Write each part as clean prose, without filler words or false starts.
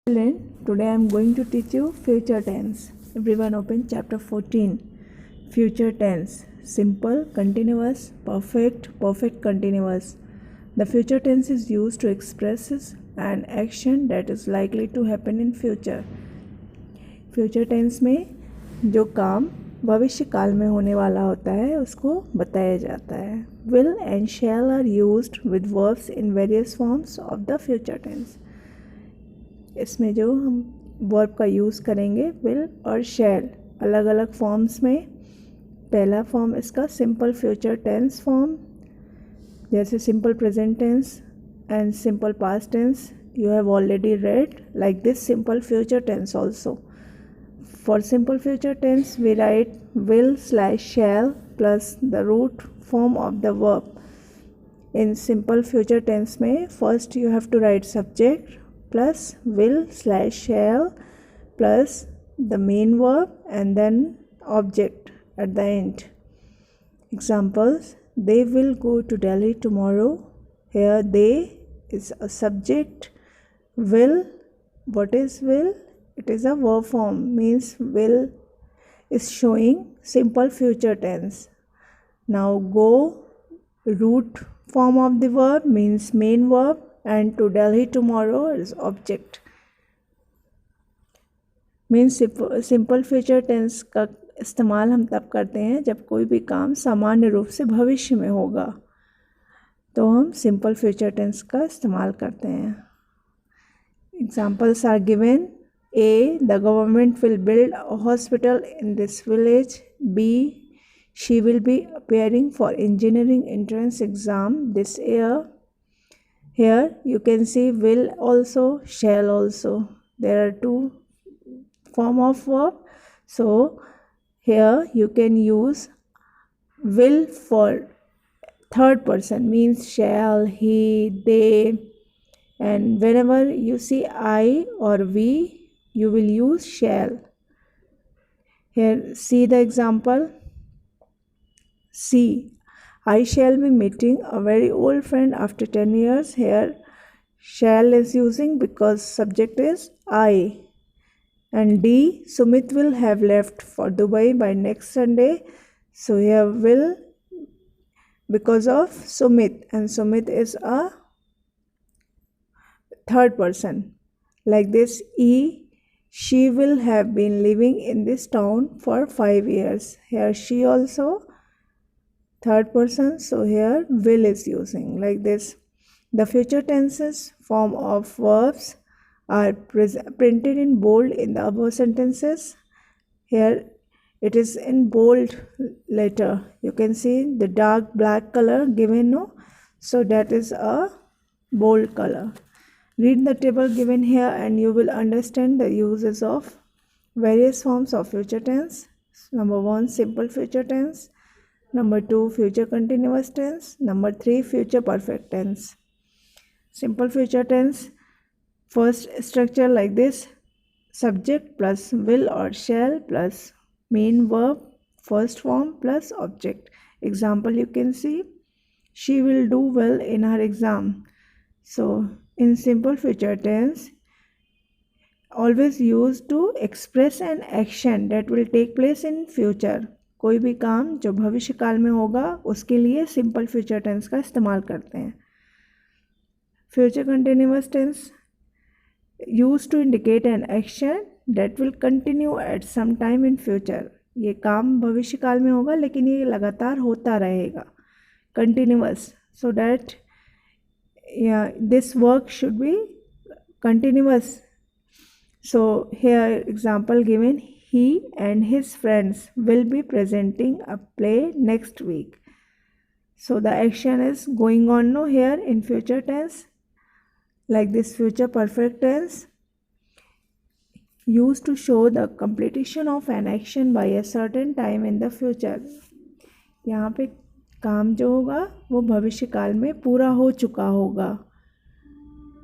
Children, today I am going to teach you future tense. Everyone open chapter 14. Future tense. Simple, continuous, perfect continuous. The future tense is used to express an action that is likely to happen in future. Future tense में जो काम भविष्य काल में होने वाला होता है उसको बताया जाता है. Will and shall are used with verbs in various forms of the future tense. इसमें जो हम वर्ब का यूज़ करेंगे विल और शैल अलग अलग फॉर्म्स में. पहला फॉर्म इसका सिंपल फ्यूचर टेंस फॉर्म, जैसे simple present tense and simple past tense you have already read. Like this simple future tense also. For simple future tense we write will/shall plus the root form of the verb. In simple future tense में first you have to write subject plus will/shall plus the main verb and then object at the end. Examples: they will go to Delhi tomorrow. Here they is a subject. Will, what is will? It is a verb form, means will is showing simple future tense. Now go, root form of the verb means main verb, and to Delhi tomorrow is object. Means simple future tense का इस्तेमाल हम तब करते हैं जब कोई भी काम सामान्य रूप से भविष्य में होगा, तो हम सिंपल फ्यूचर टेंस का इस्तेमाल करते हैं. Examples are given. A. The government will build a hospital in this village. B. She will be appearing for engineering entrance exam this year. Here you can see will also, shall also. There are two form of verb. So here you can use will for third person, means shall, he, they. And whenever you see I or we, you will use shall. Here see the example. See, I shall be meeting a very old friend after 10 years. Here shall is using because subject is I. And D, Sumit will have left for Dubai by next Sunday. So here will because of Sumit, and Sumit is a third person. Like this, E, she will have been living in this town for 5 years. Here she also third person, so here will is using. Like this, the future tenses form of verbs are printed in bold in the above sentences. Here it is in bold letter. You can see the dark black color given, no? So that is a bold color. Read the table given here and you will understand the uses of various forms of future tense. Number 1, simple future tense. Number 2, future continuous tense. Number 3, future perfect tense. Simple future tense, first structure like this: subject plus will or shall plus main verb, first form plus object. Example you can see, she will do well in her exam. So in simple future tense, always used to express an action that will take place in future. कोई भी काम जो भविष्य काल में होगा उसके लिए सिंपल फ्यूचर टेंस का इस्तेमाल करते हैं. Future continuous tense used to indicate an action that will continue at some time in future. ये काम भविष्य काल में होगा लेकिन ये लगातार होता रहेगा. Continuous, so that this work should be continuous. So here example given, he and his friends will be presenting a play next week. So the action is going on now here in future tense. Like this, future perfect tense used to show the completion of an action by a certain time in the future. यहाँ पे काम जो होगा वो भविष्य काल में पूरा हो चुका होगा.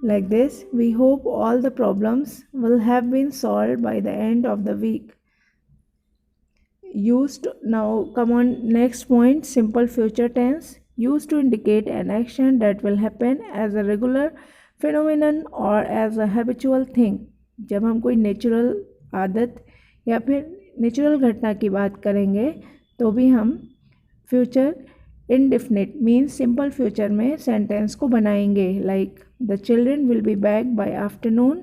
Like this, we hope all the problems will have been solved by the end of the week. Used, now come on next point, simple future tense, used to indicate an action that will happen as a regular phenomenon or as a habitual thing. जब हम कोई natural आदत या फिर natural घटना की बात करेंगे तो भी हम future indefinite means simple future में सेंटेंस को बनाएंगे। Like the children will be back by afternoon.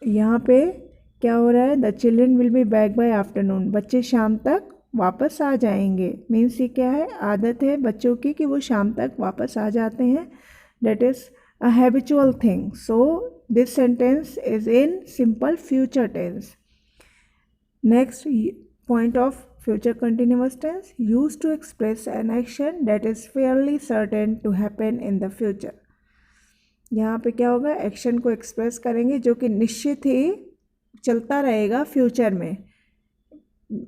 यहाँ पे क्या हो रहा है, the children will be back by afternoon, बच्चे शाम तक वापस आ जाएंगे। मीन्स ये क्या है, आदत है बच्चों की कि वो शाम तक वापस आ जाते हैं। That is a habitual thing. So this sentence is in simple future tense. Next point of future continuous tense, used to express an action that is fairly certain to happen in the future। यहाँ पे क्या होगा, action को express करेंगे जो कि निश्चित ही चलता रहेगा फ्यूचर में।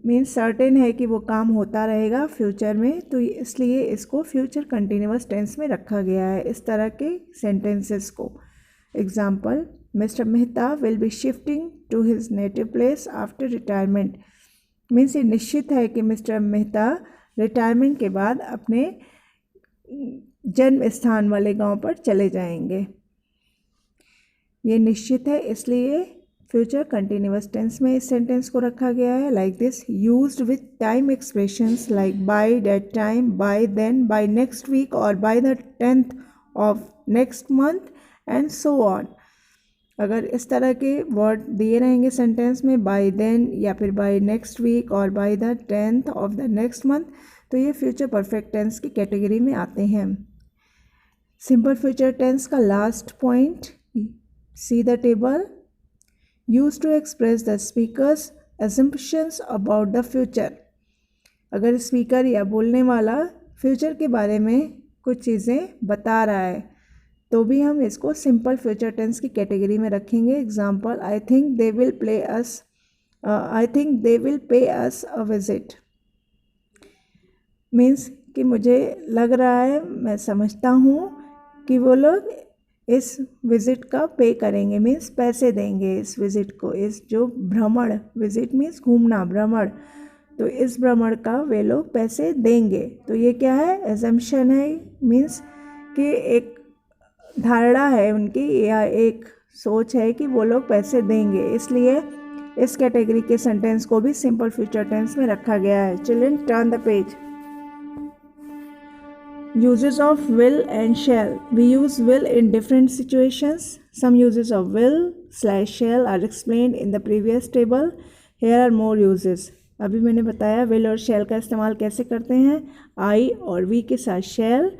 मीन्स सर्टेन है कि वो काम होता रहेगा फ्यूचर में, तो इसलिए इसको फ्यूचर कंटिन्यूअस टेंस में रखा गया है इस तरह के सेंटेंसेस को। Example, mister Mehta will be shifting to his native place after retirement. Means ये निश्चित है कि मिस्टर मेहता रिटायरमेंट के बाद अपने जन्म स्थान वाले गांव पर चले जाएंगे। ये निश्चित है इसलिए फ्यूचर कंटिन्यूअस टेंस में इस सेंटेंस को रखा गया है। Like this, used with time expressions like by that time, by then, by next week और by the 10th of next month and so on. अगर इस तरह के वर्ड दिए रहेंगे सेंटेंस में, बाय देन या फिर बाय नेक्स्ट वीक और by the 10th of the next month, तो ये फ्यूचर परफेक्ट टेंस की कैटेगरी में आते हैं। सिंपल फ्यूचर टेंस का last point, see the table, used to express the speaker's assumptions about the future. अगर speaker या बोलने वाला फ्यूचर के बारे में कुछ चीज़ें बता रहा है तो भी हम इसको सिंपल फ्यूचर टेंस की कैटेगरी में रखेंगे। Example, I think they will pay us a visit. Means कि मुझे लग रहा है, मैं समझता हूँ कि वो लोग इस विज़िट का पे करेंगे, मीन्स पैसे देंगे इस विज़िट को। इस जो भ्रमण, विज़िट मीन्स घूमना, भ्रमण, तो इस भ्रमण का वे लोग पैसे देंगे। तो ये क्या है, एजम्पशन है। मीन्स कि एक धारणा है उनकी या एक सोच है कि वो लोग पैसे देंगे, इसलिए इस कैटेगरी के सेंटेंस को भी सिंपल फ्यूचर टेंस में रखा गया है। Children, turn the page. Uses of will and shall. We use will in different situations. Some uses of will/shall are explained in the previous table. Here are more uses. अभी मैंने बताया will और shall का इस्तेमाल कैसे करते हैं। I और we के साथ shall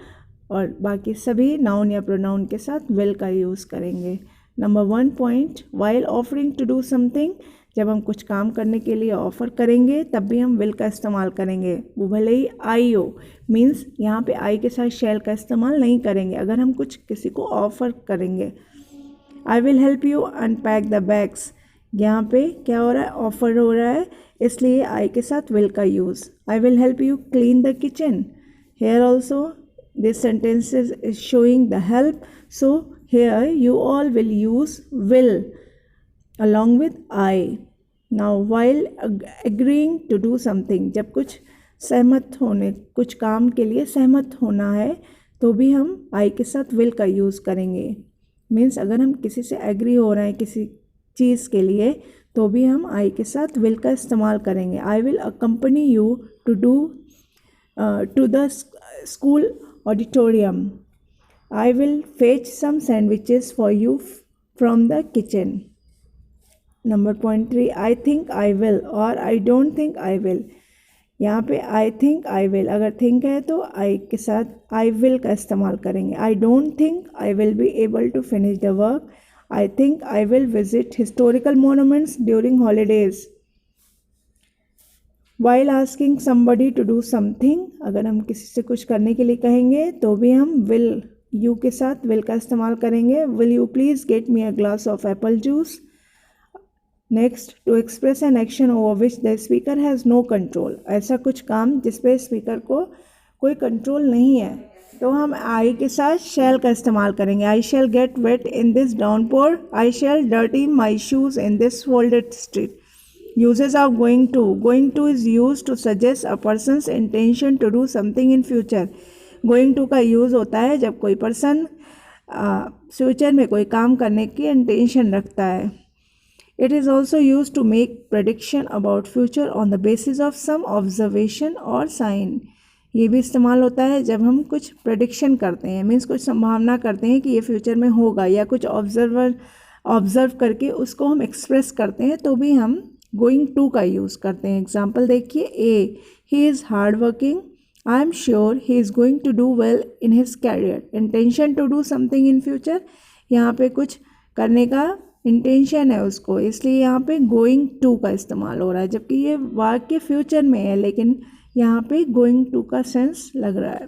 और बाकी सभी नाउन या प्रोनाउन के साथ will का यूज़ करेंगे। Number 1 point, while offering to do something, जब हम कुछ काम करने के लिए ऑफ़र करेंगे तब भी हम विल का इस्तेमाल करेंगे, वो भले ही आई हो। मीन्स यहाँ पे आई के साथ शैल का इस्तेमाल नहीं करेंगे अगर हम कुछ किसी को ऑफ़र करेंगे। आई will help you unpack the bags, यहाँ पे क्या हो रहा है, ऑफ़र हो रहा है, इसलिए आई के साथ विल का use. I will help you clean the kitchen, here also this sentence is showing the help, so here you all will use will along with I. Now while agreeing to do something, जब कुछ काम के लिए सहमत होना है तो भी हम I के साथ will का यूज़ करेंगे। मीन्स अगर हम किसी से एग्री हो रहे हैं किसी चीज़ के लिए तो भी हम I के साथ will का इस्तेमाल करेंगे। I will accompany you to the school auditorium. I will fetch some sandwiches for you from the kitchen. Number point 3, I think I will और I don't think I will. यहाँ पे I think I will, अगर think है तो आई के साथ I will का इस्तेमाल करेंगे। I don't think I will be able to finish the work. I think I will visit historical monuments during holidays. While asking somebody to do something, अगर हम किसी से कुछ करने के लिए कहेंगे तो भी हम विल, यू के साथ विल का इस्तेमाल करेंगे। Will you please get me a glass of apple juice. Next, to express an action over which the speaker has no control, ऐसा कुछ काम जिस पे स्पीकर को कोई कंट्रोल नहीं है तो हम आई के साथ शैल का इस्तेमाल करेंगे। I shall get wet in this downpour, I shall dirty my shoes in this folded street. Uses of going to is use to suggest a person's intention to do something in future. Going to का use होता है जब कोई person future में कोई काम करने की इंटेंशन रखता है। It is also use to make prediction about future on the basis of some observation और साइन। ये भी इस्तेमाल होता है जब हम कुछ प्रडिक्शन करते हैं, मीन्स कुछ संभावना करते हैं कि ये फ्यूचर में होगा, या कुछ ऑब्जर्व करके उसको हम एक्सप्रेस करते हैं, तो भी हम गोइंग टू का यूज़ करते हैं। एग्जाम्पल देखिए, a he is hard working, I am sure he is going to do well in his career. Intention to do something in future, यहाँ पे कुछ करने का इंटेंशन है उसको, इसलिए यहाँ पे गोइंग टू का इस्तेमाल हो रहा है, जबकि ये वाक्य फ्यूचर में है लेकिन यहाँ पे गोइंग टू का सेंस लग रहा है।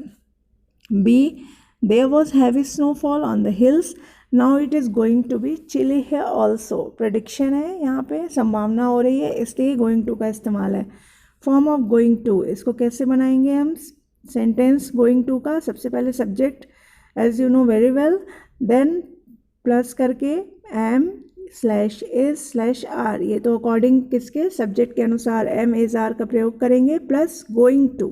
Be there was heavy snowfall on the hills, now it is going to be chilly here also. Prediction है, यहाँ पे संभावना हो रही है, इसलिए गोइंग टू का इस्तेमाल है। फॉर्म ऑफ गोइंग टू, इसको कैसे बनाएंगे हम? सेंटेंस गोइंग टू का सबसे पहले subject as you know very well, then plus करके am slash is slash are, ये तो अकॉर्डिंग किसके? सब्जेक्ट के अनुसार एम इज आर का प्रयोग करेंगे, plus going to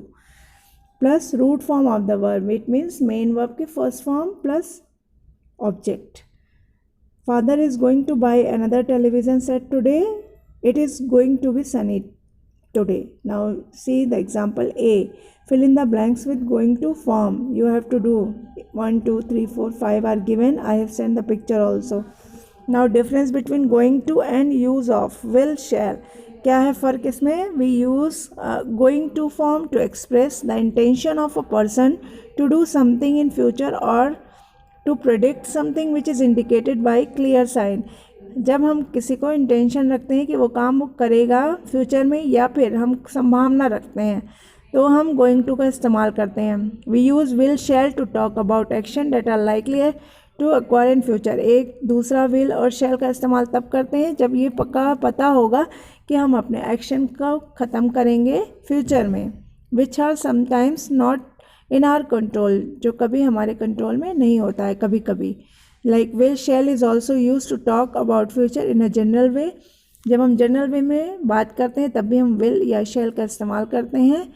plus root form of the verb, it means main verb के first form plus object. Father is going to buy another television set today, it is going to be sunny today. Now see the example A. Fill in the blanks with going to form. You have to do 1, 2, 3, 4, 5 are given. I have sent the picture also. Now difference between going to and use of will, shall. क्या है फ़र्क इसमें? We use going to form to express the intention of a person to do something in future or to predict something which is indicated by clear sign. जब हम किसी को intention रखते हैं कि वो काम वो करेगा फ्यूचर में, या फिर हम संभावना रखते हैं, तो हम गोइंग टू का इस्तेमाल करते हैं। We use will shall to talk about action that are likely to acquire in future. एक दूसरा विल और शैल का इस्तेमाल तब करते हैं जब ये पता होगा कि हम अपने एक्शन को ख़त्म करेंगे फ्यूचर में, which are sometimes not in our control, जो कभी हमारे कंट्रोल में नहीं होता है कभी कभी। Like will shall is also use to talk about future in a general way. जब हम जनरल वे में बात करते हैं तब भी हम विल या शैल का इस्तेमाल करते हैं।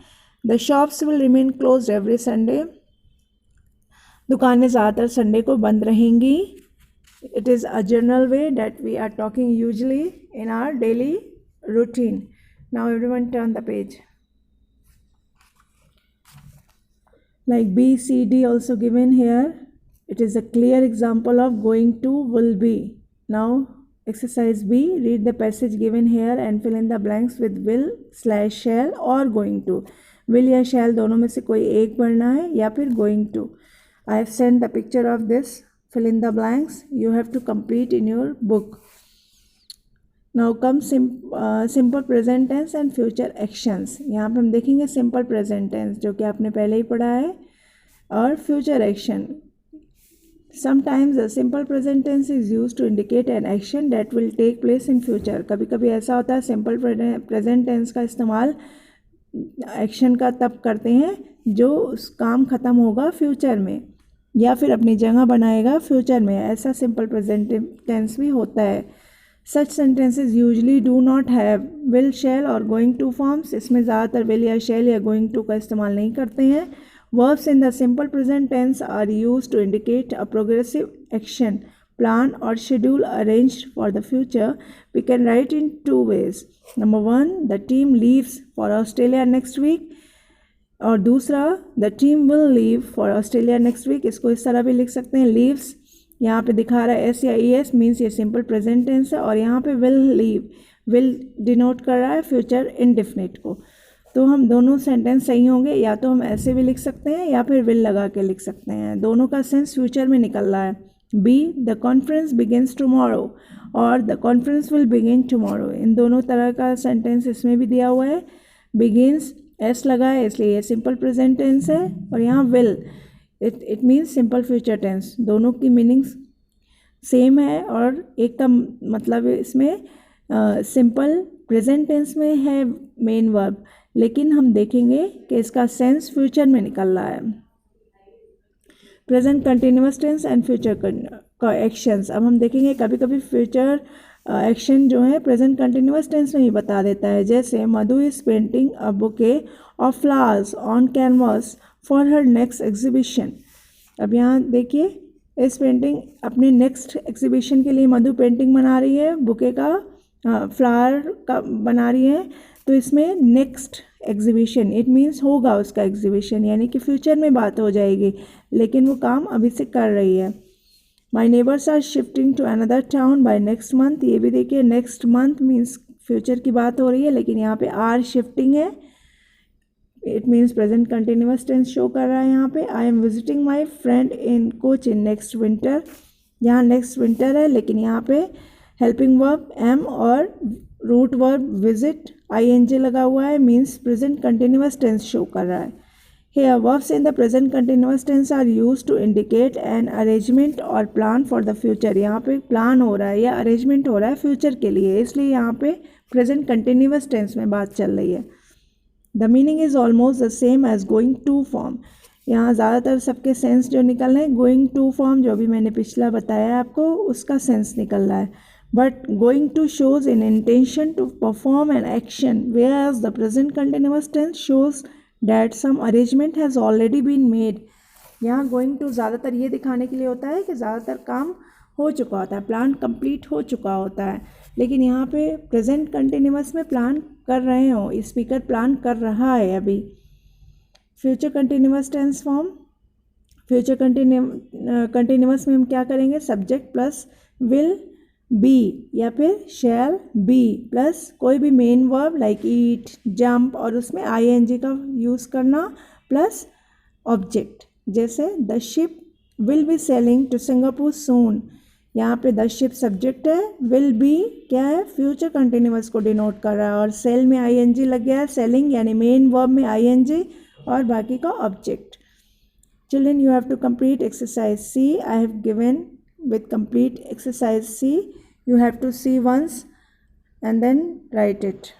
The shops will remain close every Sunday, दुकानें ज़्यादातर संडे को बंद रहेंगी। It is a general way that we are talking usually in our daily routine. Now everyone turn the page. Like B, C, D also given here. It is a clear example of going to will be. Now exercise B, read the passage given here and fill in the blanks with will slash shall or going to. Will या shall दोनों में से कोई एक पढ़ना है या फिर going to. I have sent the picture of this. Fill in the blanks. You have to complete in your book. Now comes simple present tense and future actions. यहाँ पे हम देखेंगे simple present tense जो कि आपने पहले ही पढ़ा है, और future action. Sometimes the simple present tense is used to indicate an action that will take place in future. कभी कभी ऐसा होता है simple present tense का इस्तेमाल एक्शन का तब करते हैं जो उस काम ख़त्म होगा फ्यूचर में या फिर अपनी जगह बनाएगा फ्यूचर में, ऐसा simple present tense भी होता है। Such sentences usually do not have will, shall और going to forms. इसमें ज़्यादातर will या shall या going to का इस्तेमाल नहीं करते हैं। Verbs in the simple present tense are used to indicate a progressive action, plan or schedule arranged for the future. We can write in two ways. Number one, the team leaves for Australia next week. और दूसरा, the team will leave for Australia next week. इसको इस तरह भी लिख सकते हैं, leaves यहाँ पे दिखा रहा है एस या ई एस, मीन्स ये सिंपल प्रेजेंट टेंस है, और यहाँ पे विल लीव, विल डिनोट कर रहा है फ्यूचर इंडेफिनिट को। तो हम दोनों सेंटेंस सही होंगे, या तो हम ऐसे भी लिख सकते हैं या फिर विल लगा के लिख सकते हैं, दोनों का सेंस फ्यूचर में निकल रहा है। B, the conference begins tomorrow और the conference will begin tomorrow, इन दोनों तरह का सेंटेंस इसमें भी दिया हुआ है। बिगिनस एस लगा है इसलिए ये सिंपल प्रेजेंट टेंस है, और यहाँ will it means simple future tense. दोनों की मीनिंग्स सेम है, और एक का मतलब इसमें सिंपल प्रेजेंट टेंस में है मेन वर्ब, लेकिन हम देखेंगे कि इसका सेंस फ्यूचर में निकल रहा है। Present continuous tense and future actions, अब हम देखेंगे कभी कभी फ्यूचर एक्शन जो है प्रेजेंट कंटिन्यूअस टेंस में ही बता देता है। जैसे Madhu is painting a bouquet of flowers on canvas for her next exhibition. अब यहाँ देखिए इस पेंटिंग अपने नेक्स्ट एग्जीबिशन के लिए मधु पेंटिंग बना रही है, बुके का फ्लावर का बना रही है। तो इसमें नेक्स्ट एग्जीबिशन इट मीन्स होगा उसका एग्जीबिशन, यानी कि फ्यूचर में बात हो जाएगी, लेकिन वो काम अभी से कर रही है। My neighbours are shifting to another town by next month. ये भी देखिए नेक्स्ट मंथ मीन्स फ्यूचर की बात हो रही है, लेकिन यहाँ पे आर शिफ्टिंग है, it means present continuous tense show कर रहा है यहाँ पे। I am visiting my friend in Cochin next winter. यहाँ नेक्स्ट विंटर है, लेकिन यहाँ पे हेल्पिंग वर्ब एम और रूट वर्ब विजिट ing लगा हुआ है, means present continuous tense show कर रहा है। Here verbs in the present continuous tense are used to indicate an arrangement or plan for the future। यहाँ पे प्लान हो रहा है या अरेंजमेंट हो रहा है फ्यूचर के लिए, इसलिए यहाँ पे प्रेजेंट कंटिन्यूस टेंस में बात चल रही है। The meaning is almost the same as going to form. यहाँ ज़्यादातर सबके सेंस जो निकल रहे हैं, गोइंग टू फॉर्म जो भी मैंने पिछला बताया आपको उसका सेंस निकल रहा है, but going to shows in intention to perform an action, where as the present continuous tense shows that some arrangement has already been made. यहाँ गोइंग टू ज़्यादातर ये दिखाने के लिए होता है कि ज़्यादातर काम हो चुका होता है, प्लान कंप्लीट हो चुका होता है, लेकिन यहाँ पे प्रेजेंट कंटिन्यूस में प्लान कर रहे हो, स्पीकर प्लान कर रहा है अभी। Future continuous tense form, future continuous में हम क्या करेंगे, सब्जेक्ट प्लस विल बी या फिर शैल बी प्लस कोई भी main verb like eat, jump और उसमें ing का यूज़ करना प्लस ऑब्जेक्ट, जैसे the ship will be sailing to Singapore soon. यहाँ पे द शिप सब्जेक्ट है, विल बी क्या है, फ्यूचर कंटिन्यूस को डिनोट कर रहा है, और सेल में ing लग गया है, सेलिंग यानी मेन वर्ब में ing और बाकी का object. Children you have to complete exercise C। I have given with complete exercise C. You have to see once and then write it.